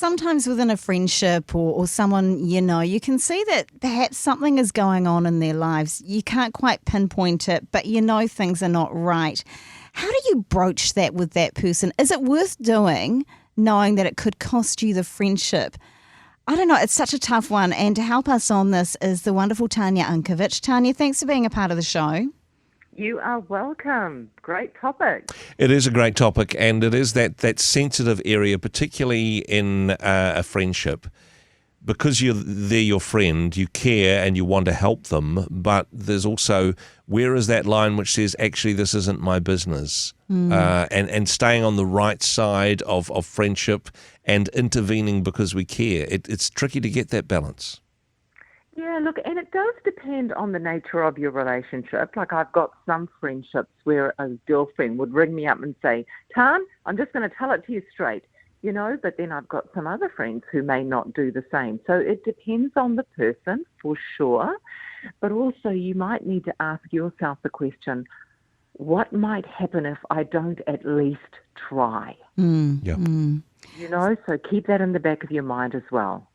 sometimes within a friendship or someone, you can see that perhaps something is going on in their lives. You can't quite pinpoint it, but things are not right. How do you broach that with that person? Is it worth doing, knowing that it could cost you the friendship? I don't know. It's such a tough one. And to help us on this is the wonderful Tanya Unkovich. Tanya, thanks for being a part of the show. You are welcome. Great topic. It is a great topic, and it is that sensitive area, particularly in a friendship. Because they're your friend, you care and you want to help them, but there's also, where is that line which says, actually, this isn't my business? And staying on the right side of friendship and intervening because we care. It's tricky to get that balance. Yeah, look, and it does depend on the nature of your relationship. Like, I've got some friendships where a girlfriend would ring me up and say, Tan, I'm just going to tell it to you straight, but then I've got some other friends who may not do the same. So it depends on the person, for sure. But also you might need to ask yourself the question, what might happen if I don't at least try? So keep that in the back of your mind as well.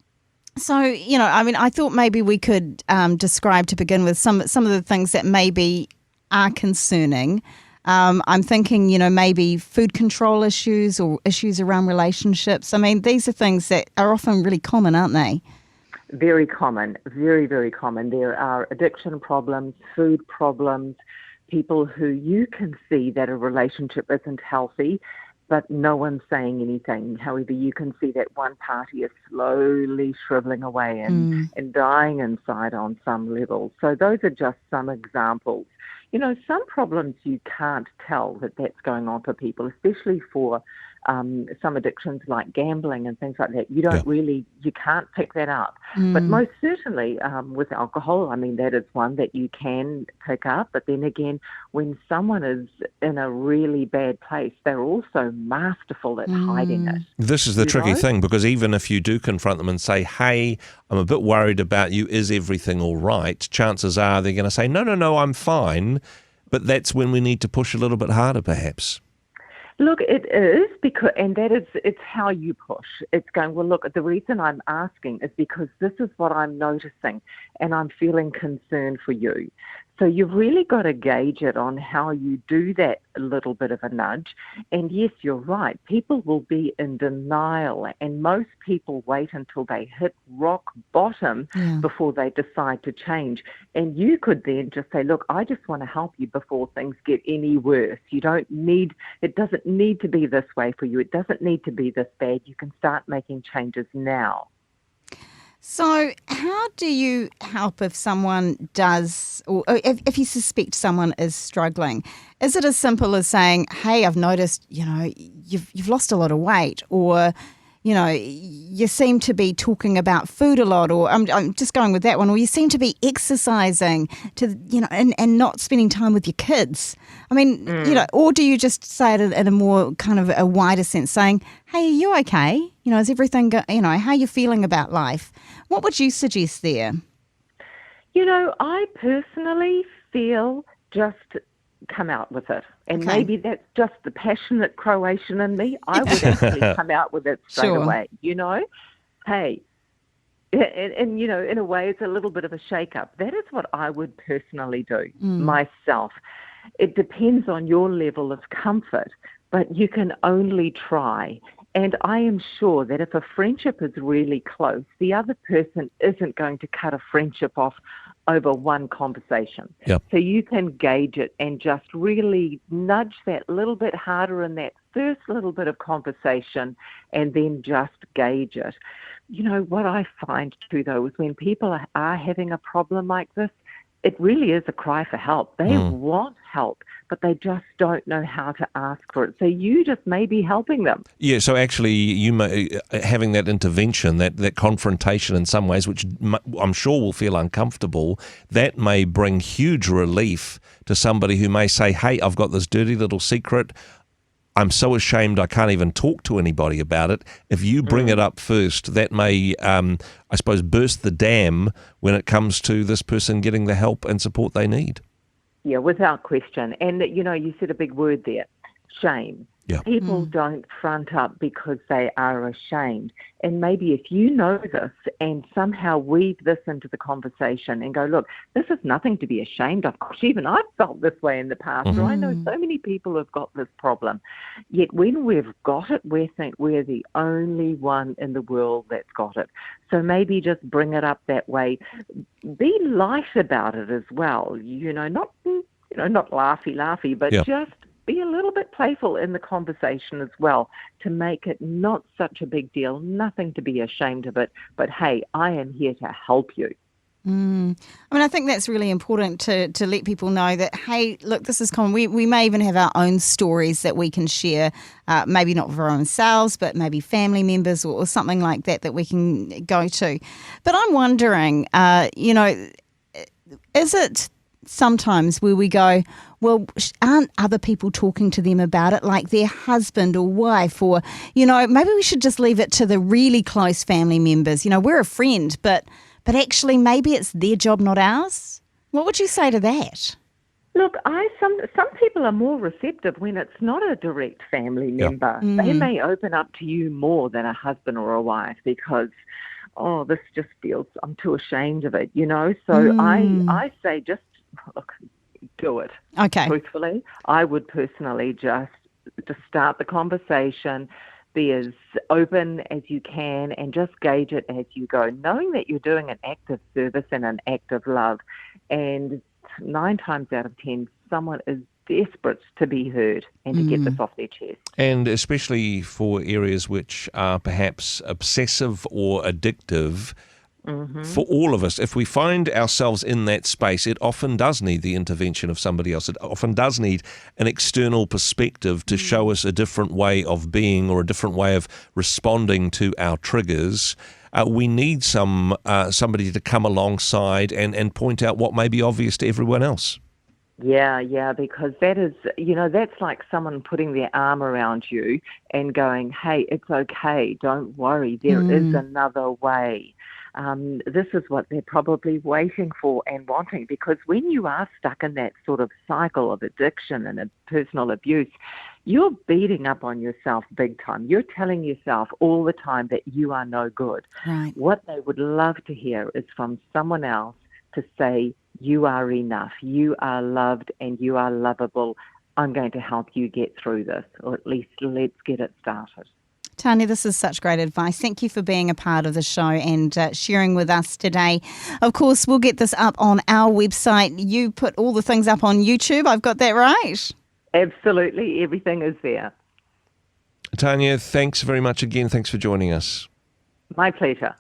So, I thought maybe we could describe to begin with some of the things that maybe are concerning. I'm thinking, maybe food control issues or issues around relationships. I mean, these are things that are often really common, aren't they? Very common, very, very common. There are addiction problems, food problems, people who you can see that a relationship isn't healthy, but no one's saying anything. However, you can see that one party is slowly shriveling away and dying inside on some level. So those are just some examples. Some problems you can't tell that that's going on for people, especially for some addictions like gambling and things like that. You don't you can't pick that up. But most certainly with alcohol, that is one that you can pick up. But then again, when someone is in a really bad place, they're also masterful at hiding it. This is the tricky thing, because even if you do confront them and say, hey, I'm a bit worried about you, is everything all right? Chances are they're going to say, no, I'm fine. But that's when we need to push a little bit harder, perhaps. Look, it is because, and it's how you push. It's going, well, look, the reason I'm asking is because this is what I'm noticing and I'm feeling concerned for you. So you've really got to gauge it on how you do that little bit of a nudge. And yes, you're right. People will be in denial, and most people wait until they hit rock bottom before they decide to change. And you could then just say, look, I just want to help you before things get any worse. It doesn't need to be this way for you. It doesn't need to be this bad. You can start making changes now. So how do you help if someone does, or if you suspect someone is struggling? Is it as simple as saying, hey, I've noticed, you've lost a lot of weight, or, you seem to be talking about food a lot, or I'm just going with that one, or you seem to be exercising and not spending time with your kids. Or do you just say it in a more kind of a wider sense, saying, hey, are you okay? Is everything, how are you feeling about life? What would you suggest there? I personally feel just come out with it. And maybe that's just the passionate Croatian in me. I would actually come out with it straight away, Hey, and in a way, it's a little bit of a shake-up. That is what I would personally do myself. It depends on your level of comfort, but you can only try. And I am sure that if a friendship is really close, the other person isn't going to cut a friendship off over one conversation. Yep. So you can gauge it and just really nudge that little bit harder in that first little bit of conversation, and then just gauge it. What I find too, though, is when people are having a problem like this, it really is a cry for help. They want help, but they just don't know how to ask for it. So you just may be helping them. Yeah, so actually you may, having that intervention, that confrontation in some ways, which I'm sure will feel uncomfortable, that may bring huge relief to somebody who may say, hey, I've got this dirty little secret. I'm so ashamed I can't even talk to anybody about it. If you bring it up first, that may, I suppose, burst the dam when it comes to this person getting the help and support they need. Yeah, without question. And, you said a big word there, shame. Yeah. People don't front up because they are ashamed. And maybe if you know this and somehow weave this into the conversation and go, look, this is nothing to be ashamed of. Gosh, even I've felt this way in the past, or I know so many people have got this problem. Yet when we've got it, we think we're the only one in the world that's got it. So maybe just bring it up that way. Be light about it as well. Not laughy, but just be a little bit playful in the conversation as well to make it not such a big deal, nothing to be ashamed of it, but hey, I am here to help you. I think that's really important to let people know that, hey, look, this is common. We may even have our own stories that we can share, maybe not for ourselves, but maybe family members or something like that we can go to. But I'm wondering, is it sometimes where we go, well, aren't other people talking to them about it, like their husband or wife, or, maybe we should just leave it to the really close family members. We're a friend, but actually maybe it's their job, not ours. What would you say to that? Look, some people are more receptive when it's not a direct family member. They may open up to you more than a husband or a wife because, this just feels, I'm too ashamed of it, So I say just, look, do it. Okay. Truthfully, I would personally just start the conversation, be as open as you can, and just gauge it as you go, knowing that you're doing an act of service and an act of love. And 9 times out of 10, someone is desperate to be heard and to get this off their chest. And especially for areas which are perhaps obsessive or addictive, for all of us, if we find ourselves in that space, it often does need the intervention of somebody else. It often does need an external perspective to show us a different way of being or a different way of responding to our triggers. We need somebody to come alongside and point out what may be obvious to everyone else. Yeah, because that is, that's like someone putting their arm around you and going, hey, it's okay, don't worry, there is another way. This is what they're probably waiting for and wanting, because when you are stuck in that sort of cycle of addiction and personal abuse, you're beating up on yourself big time. You're telling yourself all the time that you are no good. Right. What they would love to hear is from someone else to say, you are enough, you are loved, and you are lovable. I'm going to help you get through this, or at least let's get it started. Tania, this is such great advice. Thank you for being a part of the show and sharing with us today. Of course, we'll get this up on our website. You put all the things up on YouTube. I've got that right? Absolutely. Everything is there. Tania, thanks very much again. Thanks for joining us. My pleasure.